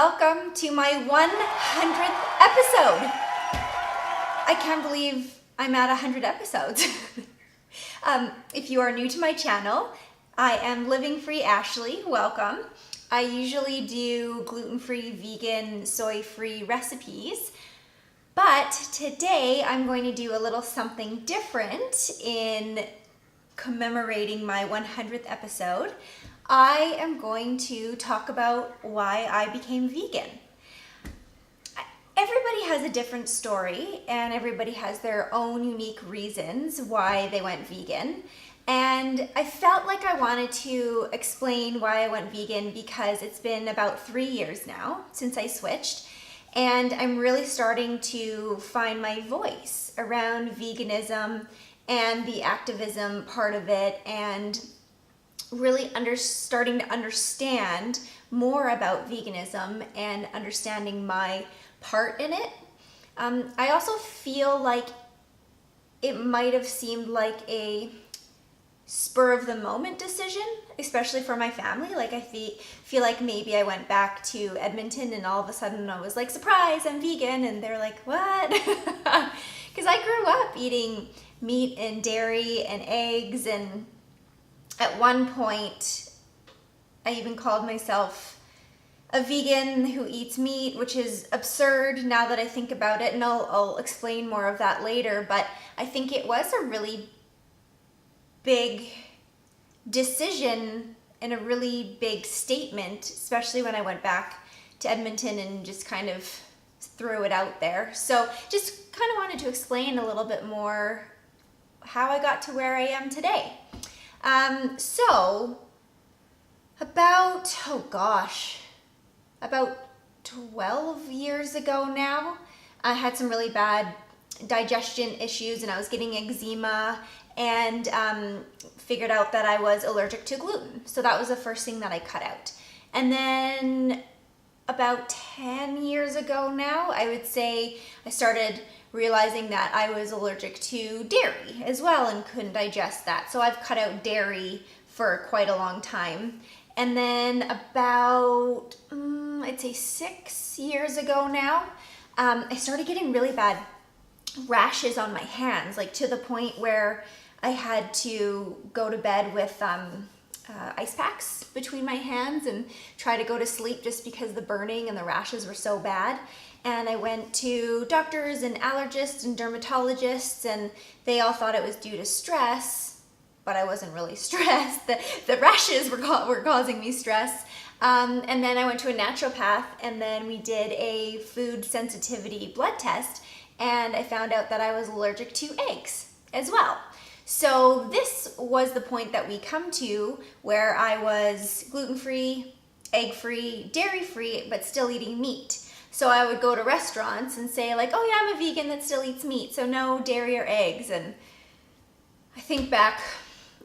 welcome to my 100th episode. I can't believe I'm at 100 episodes. If you are new to my channel, I am Living Free Ashley. Welcome. I usually do gluten-free, vegan, soy-free recipes, but today I'm going to do a little something different in commemorating my 100th episode. I am going to talk about why I became vegan. Everybody has a different story and everybody has their own unique reasons why they went vegan. And I felt like I wanted to explain why I went vegan because it's been about 3 years now since I switched. And I'm really starting to find my voice around veganism and the activism part of it, and really starting to understand more about veganism and understanding my part in it. I also feel like it might have seemed like a spur of the moment decision, especially for my family. Like I feel like maybe I went back to Edmonton and all of a sudden I was like, surprise, I'm vegan. And they're like, what? Because I grew up eating meat and dairy and eggs, and at one point I even called myself a vegan who eats meat, which is absurd now that I think about it, and I'll explain more of that later. But I think it was a really big decision and a really big statement, especially when I went back to Edmonton and just kind of threw it out there. So just kind of wanted to explain a little bit more how I got to where I am today. So about 12 years ago now, I had some really bad digestion issues and I was getting eczema, and figured out that I was allergic to gluten. So that was the first thing that I cut out. And then about 10 years ago now, I would say I started realizing that I was allergic to dairy as well and couldn't digest that. So I've cut out dairy for quite a long time. And then about, I'd say 6 years ago now, I started getting really bad rashes on my hands, like to the point where I had to go to bed with ice packs between my hands and try to go to sleep just because the burning and the rashes were so bad. And I went to doctors and allergists and dermatologists, and they all thought it was due to stress, but I wasn't really stressed. The rashes were causing me stress. And then I went to a naturopath, and then we did a food sensitivity blood test, and I found out that I was allergic to eggs as well. So this was the point that we come to where I was gluten-free, egg-free, dairy-free, but still eating meat. So I would go to restaurants and say like, oh yeah, I'm a vegan that still eats meat, so no dairy or eggs. And I think back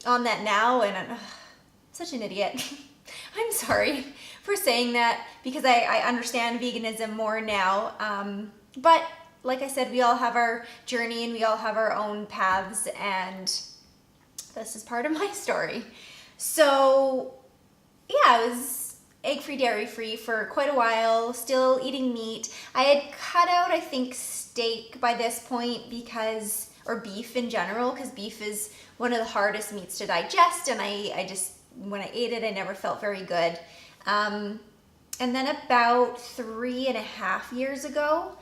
on that now and I'm such an idiot. I'm sorry for saying that because I understand veganism more now. But like I said, we all have our journey and we all have our own paths, and this is part of my story. So yeah, I was egg-free, dairy-free for quite a while, still eating meat. I had cut out, I think, steak by this point because, or beef in general, because beef is one of the hardest meats to digest, and I just, when I ate it, I never felt very good. And then about 3.5 years ago,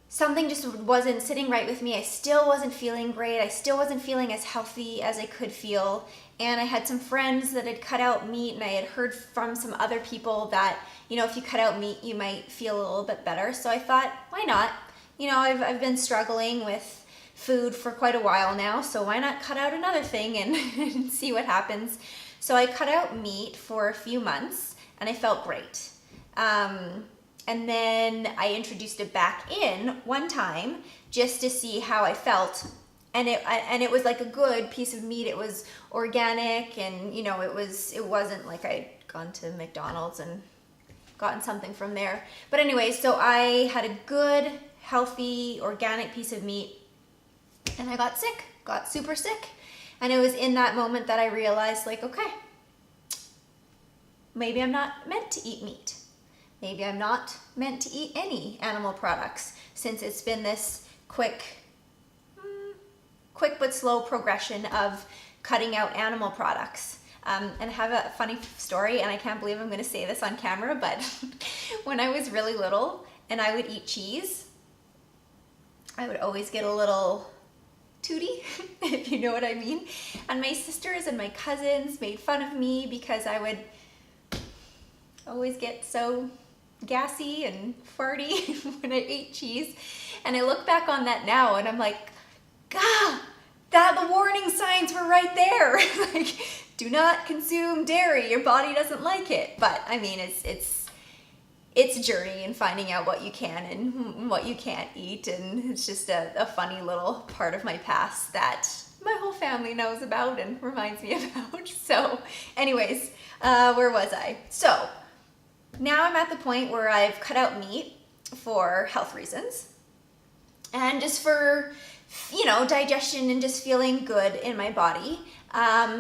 something just wasn't sitting right with me. I still wasn't feeling great. I still wasn't feeling as healthy as I could feel. And I had some friends that had cut out meat, and I had heard from some other people that, you know, if you cut out meat, you might feel a little bit better. So I thought, why not? You know, I've been struggling with food for quite a while now, so why not cut out another thing and see what happens? So I cut out meat for a few months, and I felt great. And then I introduced it back in one time just to see how I felt. And it was like a good piece of meat. It was organic, and you know, it wasn't like I'd gone to McDonald's and gotten something from there. But anyway, so I had a good, healthy, organic piece of meat, and I got sick, got super sick. And it was in that moment that I realized, like, okay, maybe I'm not meant to eat meat. maybe I'm not meant to eat any animal products, since it's been this quick but slow progression of cutting out animal products. And I have a funny story, and I can't believe I'm going to say this on camera, but when I was really little and I would eat cheese, I would always get a little tooty, if you know what I mean. And my sisters and my cousins made fun of me because I would always get so gassy and farty when I ate cheese. And I look back on that now and I'm like, God, the warning signs were right there. Like, do not consume dairy, your body doesn't like it. But I mean, it's a journey in finding out what you can and what you can't eat, and it's just a funny little part of my past that my whole family knows about and reminds me about. So anyways, where was I? So now I'm at the point where I've cut out meat for health reasons and just for, you know, digestion and just feeling good in my body.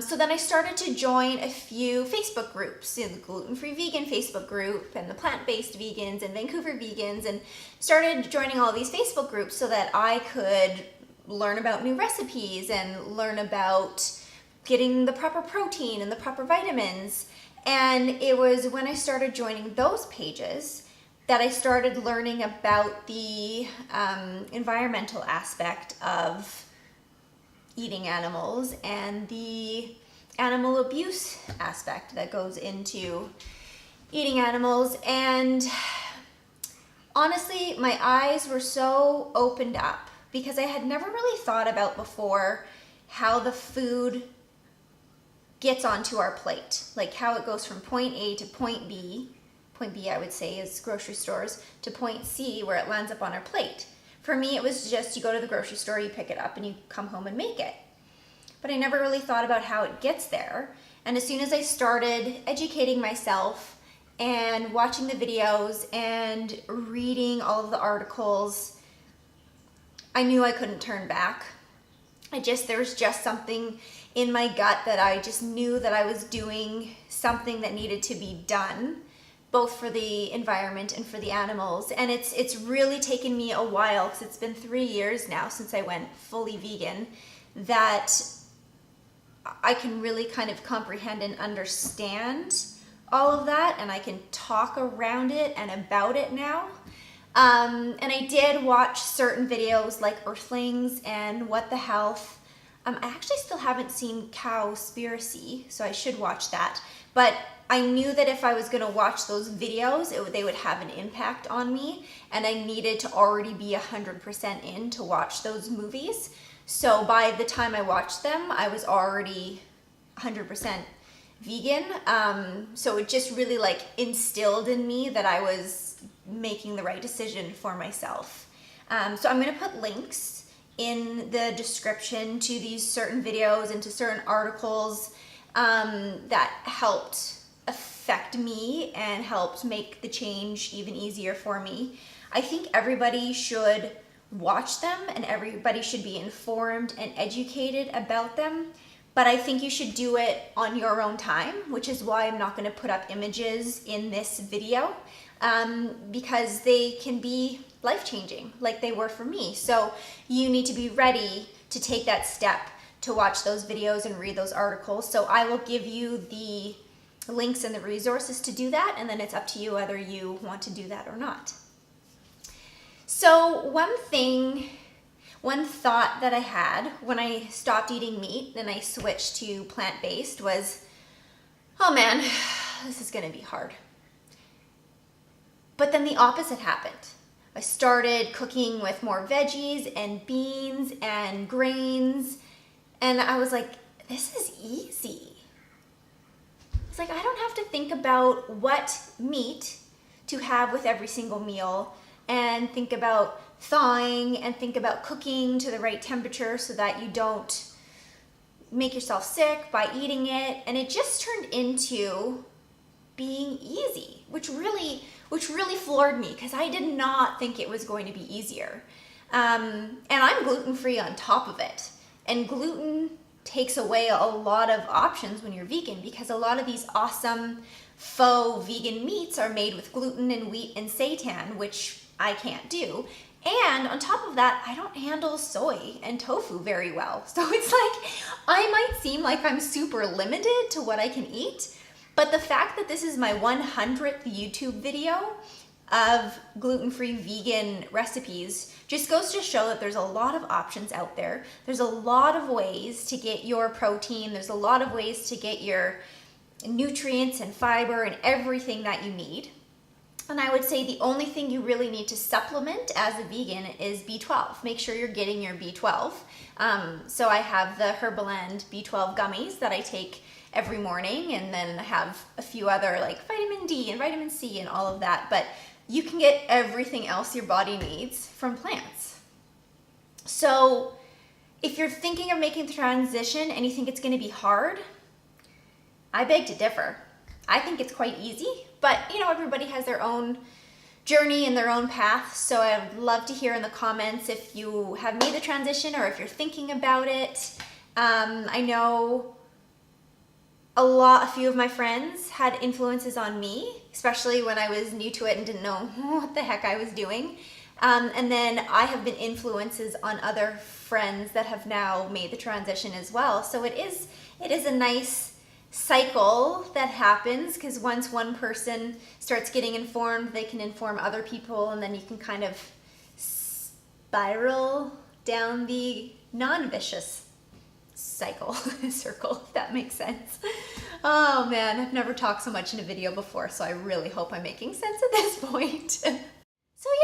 So then I started to join a few Facebook groups, the Gluten-Free Vegan Facebook group and the Plant-Based Vegans and Vancouver Vegans, and started joining all these Facebook groups so that I could learn about new recipes and learn about getting the proper protein and the proper vitamins. And it was when I started joining those pages that I started learning about the environmental aspect of eating animals and the animal abuse aspect that goes into eating animals. And honestly, my eyes were so opened up because I had never really thought about before how the food gets onto our plate, like how it goes from point A to point B. Point B, I would say, is grocery stores, to point C, where it lands up on our plate. For me, it was just you go to the grocery store, you pick it up, and you come home and make it. But I never really thought about how it gets there. And as soon as I started educating myself and watching the videos and reading all of the articles, I knew I couldn't turn back. There was just something in my gut that I just knew that I was doing something that needed to be done, both for the environment and for the animals. And it's really taken me a while, because it's been 3 years now since I went fully vegan, that I can really kind of comprehend and understand all of that, and I can talk around it and about it now. And I did watch certain videos like Earthlings and What the Health. I actually still haven't seen Cowspiracy, so I should watch that. But I knew that if I was going to watch those videos, they would have an impact on me, and I needed to already be 100% in to watch those movies. So by the time I watched them, I was already 100% vegan. So it just really like instilled in me that I was making the right decision for myself. So I'm going to put links in the description to these certain videos and to certain articles that helped affect me and helped make the change even easier for me. I think everybody should watch them and everybody should be informed and educated about them, but I think you should do it on your own time, which is why I'm not going to put up images in this video, because they can be life-changing like they were for me. So you need to be ready to take that step to watch those videos and read those articles. So I will give you the links and the resources to do that, and then it's up to you whether you want to do that or not. So one thought that I had when I stopped eating meat and I switched to plant-based was, oh man, this is gonna be hard. But then the opposite happened. I started cooking with more veggies and beans and grains, and I was like, this is easy. It's like, I don't have to think about what meat to have with every single meal, and think about thawing and think about cooking to the right temperature so that you don't make yourself sick by eating it. And it just turned into being easy, which really floored me, because I did not think it was going to be easier. And I'm gluten-free on top of it. And gluten takes away a lot of options when you're vegan, because a lot of these awesome faux vegan meats are made with gluten and wheat and seitan, which I can't do. And on top of that, I don't handle soy and tofu very well. So it's like, I might seem like I'm super limited to what I can eat, but the fact that this is my 100th YouTube video of gluten-free vegan recipes just goes to show that there's a lot of options out there. There's a lot of ways to get your protein. There's a lot of ways to get your nutrients and fiber and everything that you need. And I would say the only thing you really need to supplement as a vegan is B12. Make sure you're getting your B12. So I have the Herbaland B12 gummies that I take every morning, and then I have a few other like vitamin D and vitamin C and all of that. But you can get everything else your body needs from plants. So if you're thinking of making the transition and you think it's going to be hard, I beg to differ. I think it's quite easy, but you know, everybody has their own journey and their own path. So I would love to hear in the comments if you have made the transition or if you're thinking about it. I know a few of my friends had influences on me, especially when I was new to it and didn't know what the heck I was doing. And then I have been influences on other friends that have now made the transition as well. So it is a nice cycle that happens, because once one person starts getting informed, they can inform other people, and then you can kind of spiral down the non-vicious circle, if that makes sense. Oh man, I've never talked so much in a video before, so I really hope I'm making sense at this point. So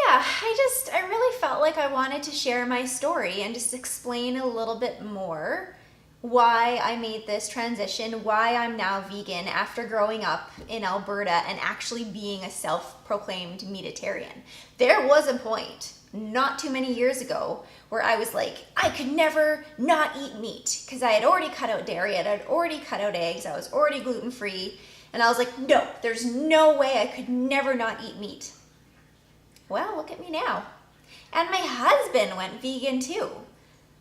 yeah, I really felt like I wanted to share my story and just explain a little bit more why I made this transition, why I'm now vegan after growing up in Alberta and actually being a self-proclaimed meatatarian. There was a point not too many years ago where I was like, I could never not eat meat, because I had already cut out dairy, I had already cut out eggs, I was already gluten-free, and I was like, no, there's no way I could never not eat meat. Well, look at me now. And my husband went vegan too.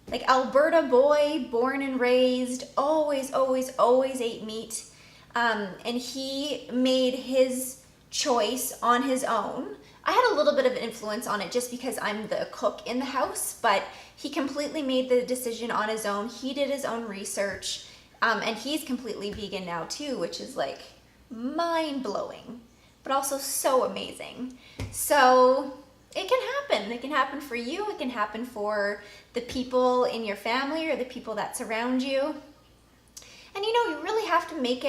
Like, Alberta boy, born and raised, always ate meat. And he made his choice on his own. I had a little bit of influence on it just because I'm the cook in the house, but he completely made the decision on his own. He did his own research, and he's completely vegan now too, which is like mind-blowing, but also so amazing. So it can happen. It can happen for you. It can happen for the people in your family or the people that surround you. And you know, you really have to make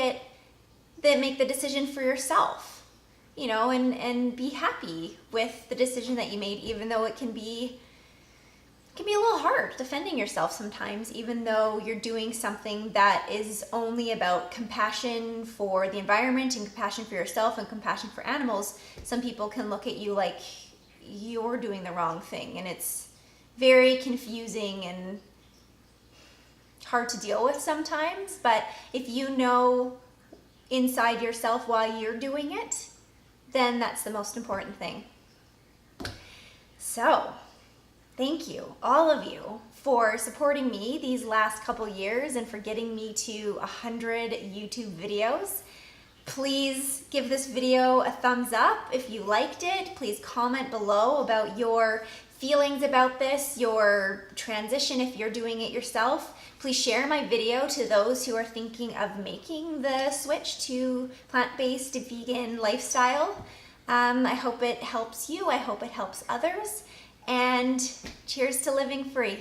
the decision for yourself, you know, and be happy with the decision that you made, even though it can be a little hard defending yourself sometimes, even though you're doing something that is only about compassion for the environment and compassion for yourself and compassion for animals. Some people can look at you like you're doing the wrong thing, and it's very confusing and hard to deal with sometimes. But if you know inside yourself why you're doing it, then that's the most important thing. So thank you, all of you, for supporting me these last couple years and for getting me to 100 YouTube videos. Please give this video a thumbs up if you liked it. Please comment below about your feelings about this, your transition if you're doing it yourself. Please share my video to those who are thinking of making the switch to plant-based vegan lifestyle. I hope it helps you. I hope it helps others. And cheers to living free.